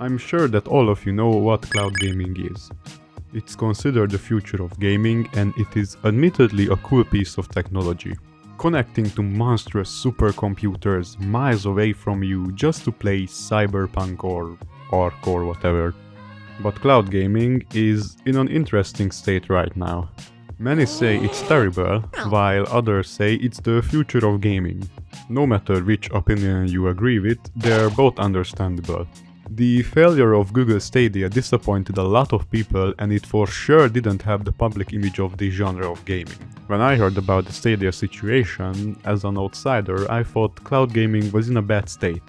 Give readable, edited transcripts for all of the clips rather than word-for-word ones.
I'm sure that all of you know what cloud gaming is. It's considered the future of gaming and it is admittedly a cool piece of technology. Connecting to monstrous supercomputers miles away from you just to play Cyberpunk or Ark or whatever. But cloud gaming is in an interesting state right now. Many say it's terrible, while others say it's the future of gaming. No matter which opinion you agree with, they're both understandable. The failure of Google Stadia disappointed a lot of people and it for sure didn't have the public image of this genre of gaming. When I heard about the Stadia situation, as an outsider, I thought cloud gaming was in a bad state.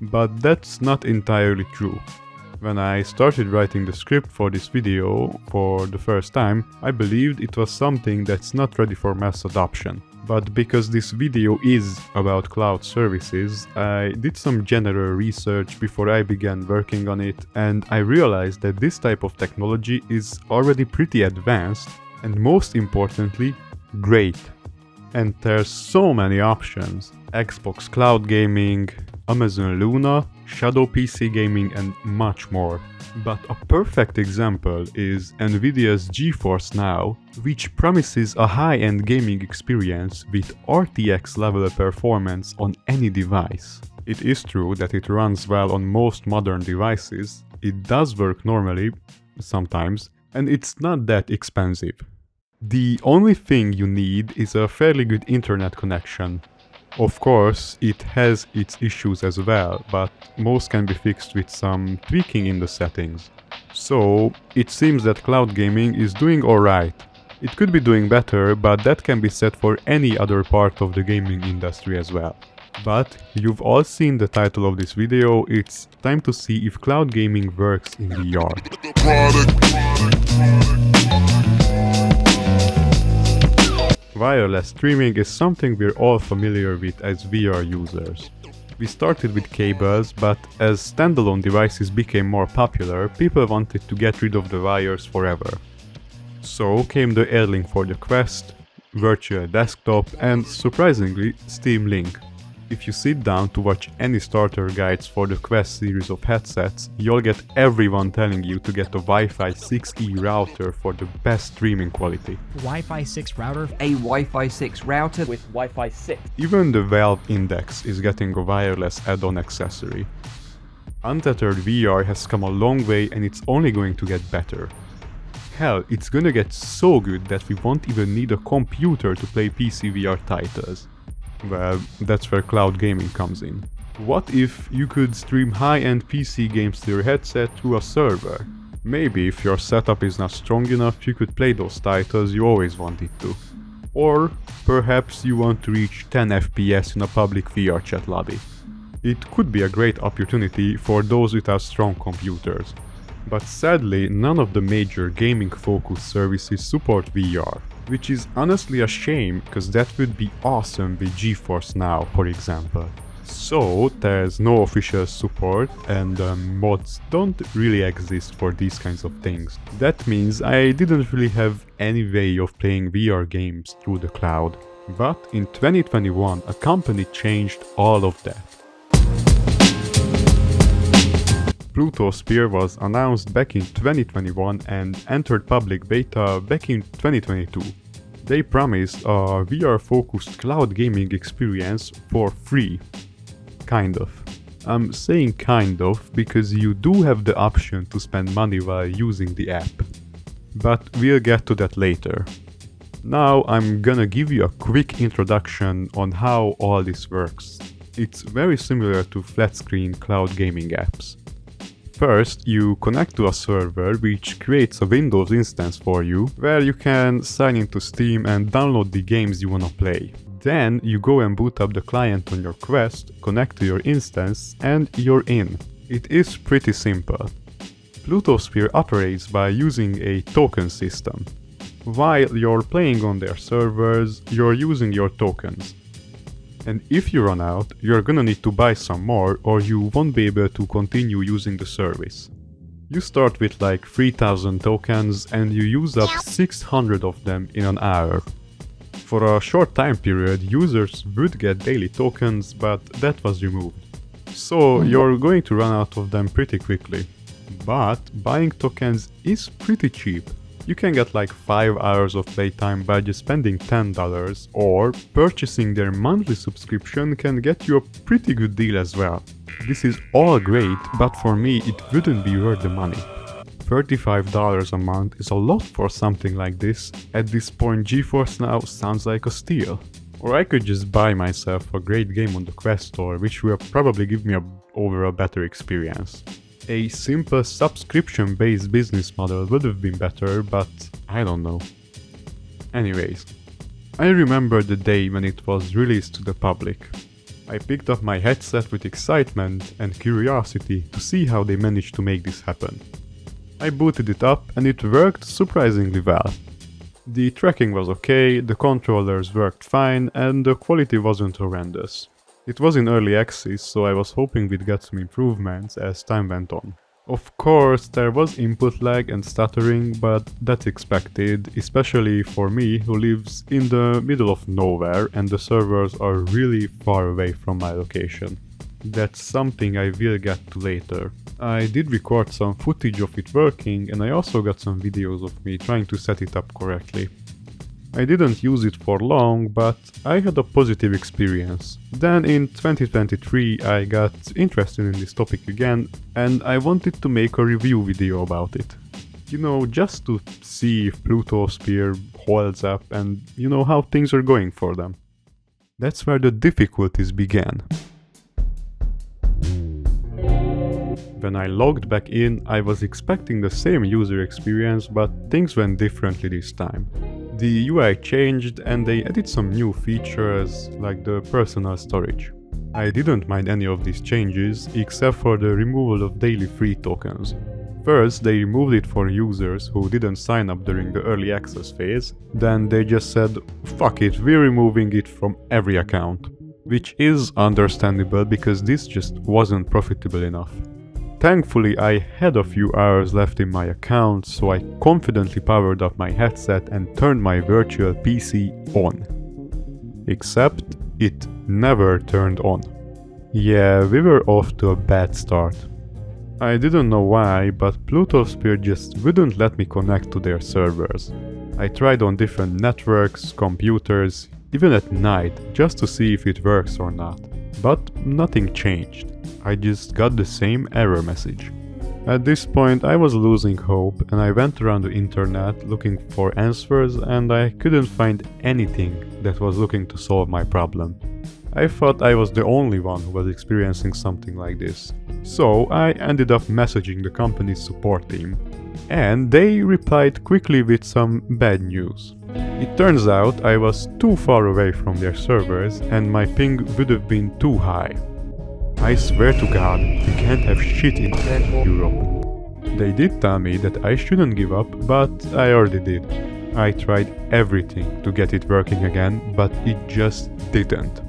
But that's not entirely true. When I started writing the script for this video for the first time, I believed it was something that's not ready for mass adoption. But because this video is about cloud services, I did some general research before I began working on it, and I realized that this type of technology is already pretty advanced and most importantly, great. And there's so many options: Xbox Cloud Gaming, Amazon Luna, Shadow PC Gaming and much more. But a perfect example is Nvidia's GeForce Now, which promises a high-end gaming experience with RTX level performance on any device. It is true that it runs well on most modern devices, it does work normally, sometimes, and it's not that expensive. The only thing you need is a fairly good internet connection. Of course, it has its issues as well, but most can be fixed with some tweaking in the settings. So, it seems that cloud gaming is doing alright. It could be doing better, but that can be said for any other part of the gaming industry as well. But you've all seen the title of this video, it's time to see if cloud gaming works in VR. Wireless streaming is something we're all familiar with as VR users. We started with cables, but as standalone devices became more popular, people wanted to get rid of the wires forever. So came the Airlink for the Quest, Virtual Desktop and, surprisingly, Steam Link. If you sit down to watch any starter guides for the Quest series of headsets, you'll get everyone telling you to get a Wi-Fi 6E router for the best streaming quality. Wi-Fi 6 router? A Wi-Fi 6 router with Wi-Fi 6. Even the Valve Index is getting a wireless add-on accessory. Untethered VR has come a long way and it's only going to get better. Hell, it's gonna get so good that we won't even need a computer to play PC VR titles. Well, that's where cloud gaming comes in. What if you could stream high-end PC games to your headset through a server? Maybe if your setup is not strong enough, you could play those titles you always wanted to. Or perhaps you want to reach 10 FPS in a public VR chat lobby. It could be a great opportunity for those without strong computers. But sadly, none of the major gaming-focused services support VR. Which is honestly a shame, because that would be awesome with GeForce Now, for example. So, there's no official support and mods don't really exist for these kinds of things. That means I didn't really have any way of playing VR games through the cloud. But in 2021, a company changed all of that. Plutosphere was announced back in 2021 and entered public beta back in 2022. They promised a VR-focused cloud gaming experience for free. Kind of. I'm saying kind of because you do have the option to spend money while using the app. But we'll get to that later. Now I'm gonna give you a quick introduction on how all this works. It's very similar to flat-screen cloud gaming apps. First, you connect to a server which creates a Windows instance for you, where you can sign into Steam and download the games you wanna play. Then you go and boot up the client on your Quest, connect to your instance, and you're in. It is pretty simple. Plutosphere operates by using a token system. While you're playing on their servers, you're using your tokens. And if you run out, you're gonna need to buy some more or you won't be able to continue using the service. You start with like 3000 tokens and you use up 600 of them in an hour. For a short time period, users would get daily tokens, but that was removed. So you're going to run out of them pretty quickly. But buying tokens is pretty cheap. You can get like 5 hours of playtime by just spending $10, or purchasing their monthly subscription can get you a pretty good deal as well. This is all great, but for me it wouldn't be worth the money. $35 a month is a lot for something like this. At this point, GeForce Now sounds like a steal. Or I could just buy myself a great game on the Quest Store, which will probably give me a better experience. A simple subscription-based business model would have been better, but I don't know. Anyways, I remember the day when it was released to the public. I picked up my headset with excitement and curiosity to see how they managed to make this happen. I booted it up and it worked surprisingly well. The tracking was okay, the controllers worked fine, and the quality wasn't horrendous. It was in early access, so I was hoping we'd get some improvements as time went on. Of course, there was input lag and stuttering, but that's expected, especially for me who lives in the middle of nowhere and the servers are really far away from my location. That's something I will get to later. I did record some footage of it working, and I also got some videos of me trying to set it up correctly. I didn't use it for long, but I had a positive experience. Then in 2023 I got interested in this topic again, and I wanted to make a review video about it. You know, just to see if Plutosphere holds up and you know how things are going for them. That's where the difficulties began. When I logged back in, I was expecting the same user experience, but things went differently this time. The UI changed and they added some new features like the personal storage. I didn't mind any of these changes except for the removal of daily free tokens. First, they removed it for users who didn't sign up during the early access phase, then they just said, fuck it, we're removing it from every account. Which is understandable because this just wasn't profitable enough. Thankfully, I had a few hours left in my account, so I confidently powered up my headset and turned my virtual PC on. Except, it never turned on. Yeah, we were off to a bad start. I didn't know why, but Plutosphere just wouldn't let me connect to their servers. I tried on different networks, computers, even at night, just to see if it works or not. But nothing changed. I just got the same error message. At this point I was losing hope and I went around the internet looking for answers and I couldn't find anything that was looking to solve my problem. I thought I was the only one who was experiencing something like this. So I ended up messaging the company's support team. And they replied quickly with some bad news. It turns out I was too far away from their servers and my ping would have been too high. I swear to God, we can't have shit in Europe. They did tell me that I shouldn't give up, but I already did. I tried everything to get it working again, but it just didn't.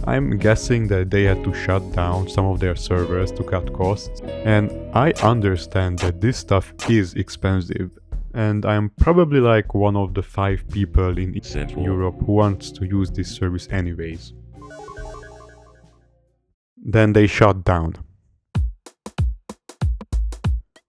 I'm guessing that they had to shut down some of their servers to cut costs, and I understand that this stuff is expensive, and I'm probably like one of the 5 people in Europe who wants to use this service anyways. Then they shut down.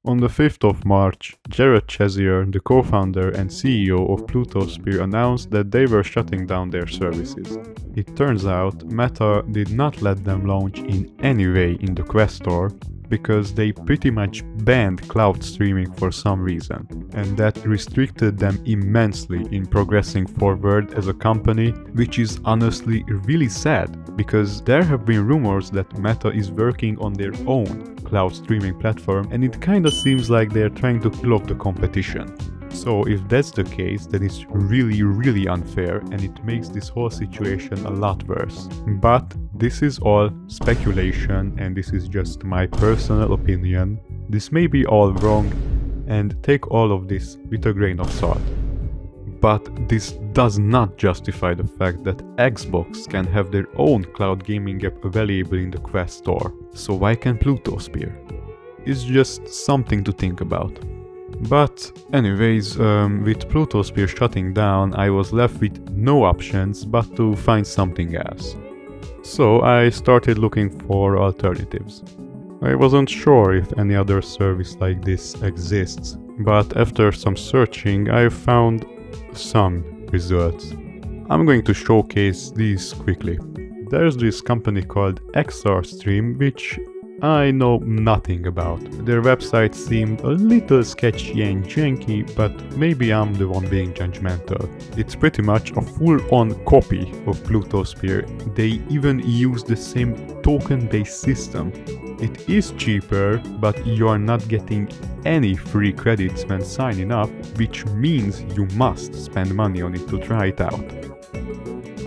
On the 5th of March, Jared Chazier, the co-founder and CEO of Plutosphere, announced that they were shutting down their services. It turns out Meta did not let them launch in any way in the Quest Store because they pretty much banned cloud streaming for some reason, and that restricted them immensely in progressing forward as a company, which is honestly really sad, because there have been rumors that Meta is working on their own cloud streaming platform, and it kinda seems like they're trying to kill off the competition. So if that's the case, then it's really unfair and it makes this whole situation a lot worse. But this is all speculation and this is just my personal opinion. This may be all wrong and take all of this with a grain of salt. But this does not justify the fact that Xbox can have their own cloud gaming app available in the Quest Store. So why can't Plutosphere? It's just something to think about. But anyways, with Plutosphere shutting down, I was left with no options but to find something else. So I started looking for alternatives. I wasn't sure if any other service like this exists, but after some searching I found some results. I'm going to showcase these quickly. There's this company called XRStream, which I know nothing about. Their website seemed a little sketchy and janky, but maybe I'm the one being judgmental. It's pretty much a full-on copy of Plutosphere. They even use the same token-based system. It is cheaper, but you are not getting any free credits when signing up, which means you must spend money on it to try it out.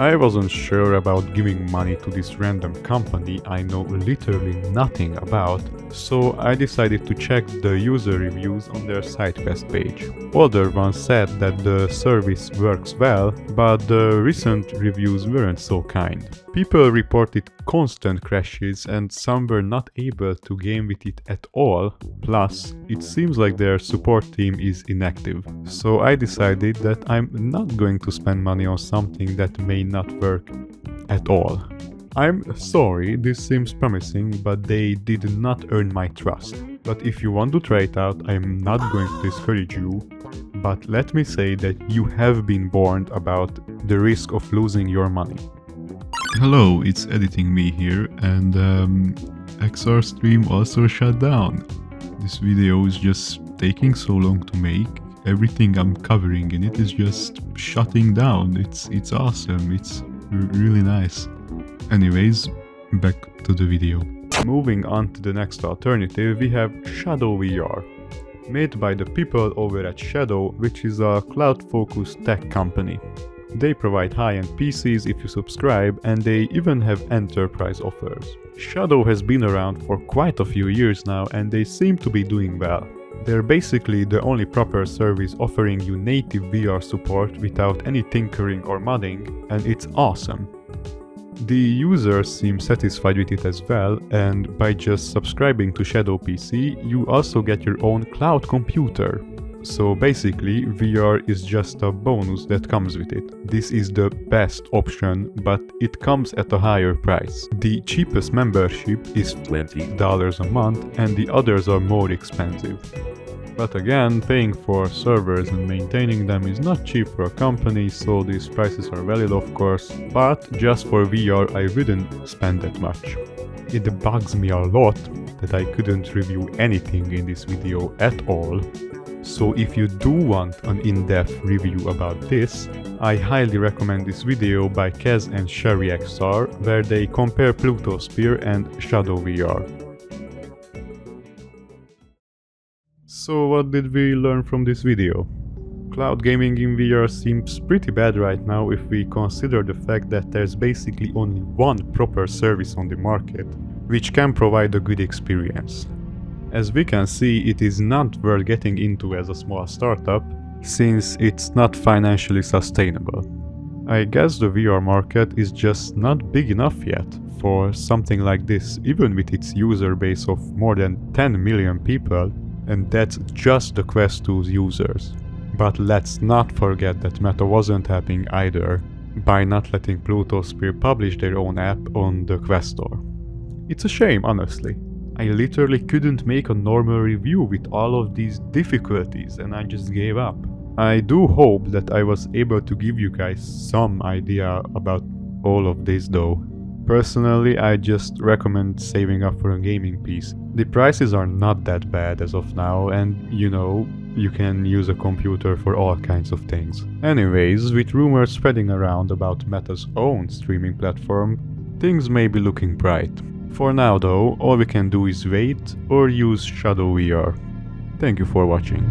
I wasn't sure about giving money to this random company I know literally nothing about, so I decided to check the user reviews on their SideQuest page. Older ones said that the service works well, but the recent reviews weren't so kind. People reported constant crashes and some were not able to game with it at all, plus it seems like their support team is inactive. So I decided that I'm not going to spend money on something that may not work at all. I'm sorry, this seems promising, but they did not earn my trust. But if you want to try it out, I'm not going to discourage you, but let me say that you have been warned about the risk of losing your money. Hello, it's Editing Me here, and XRStream also shut down. This video is just taking so long to make. Everything I'm covering in it is just shutting down. It's awesome. It's really nice. Anyways, back to the video. Moving on to the next alternative, we have Shadow VR. Made by the people over at Shadow, which is a cloud-focused tech company. They provide high-end PCs if you subscribe, and they even have enterprise offers. Shadow has been around for quite a few years now, and they seem to be doing well. They're basically the only proper service offering you native VR support without any tinkering or modding, and it's awesome. The users seem satisfied with it as well, and by just subscribing to Shadow PC, you also get your own cloud computer. So basically, VR is just a bonus that comes with it. This is the best option, but it comes at a higher price. The cheapest membership is $20 a month, and the others are more expensive. But again, paying for servers and maintaining them is not cheap for a company, so these prices are valid of course, but just for VR I wouldn't spend that much. It bugs me a lot that I couldn't review anything in this video at all. So if you do want an in-depth review about this, I highly recommend this video by Kez and Sherry XR, where they compare Plutosphere and Shadow VR. So what did we learn from this video? Cloud gaming in VR seems pretty bad right now if we consider the fact that there's basically only one proper service on the market, which can provide a good experience. As we can see, it is not worth getting into as a small startup, since it's not financially sustainable. I guess the VR market is just not big enough yet for something like this, even with its user base of more than 10 million people, and that's just the Quest 2's users. But let's not forget that Meta wasn't helping either, by not letting Plutosphere publish their own app on the Quest Store. It's a shame, honestly. I literally couldn't make a normal review with all of these difficulties, and I just gave up. I do hope that I was able to give you guys some idea about all of this though. Personally, I just recommend saving up for a gaming PC. The prices are not that bad as of now, and you know, you can use a computer for all kinds of things. Anyways, with rumors spreading around about Meta's own streaming platform, things may be looking bright. For now though, all we can do is wait or use Shadow VR. Thank you for watching.